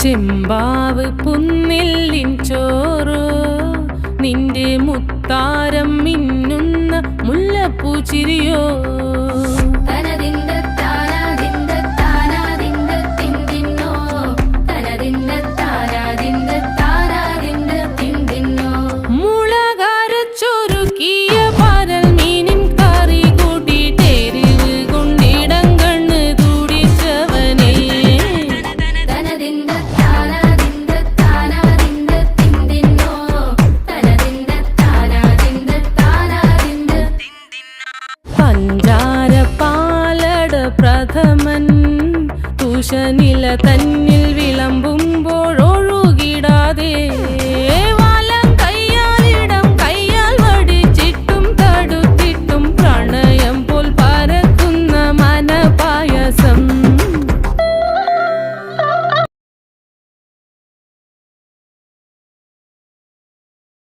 ചെമ്പാവ് പുന്നെല്ലിൻ ചോറോ നിന്റെ മുത്താരം മിന്നുന്ന മുല്ലപ്പൂച്ചിരിയോ പഞ്ചാര പാലട പ്രഥമൻ തുഷനില തന്നെ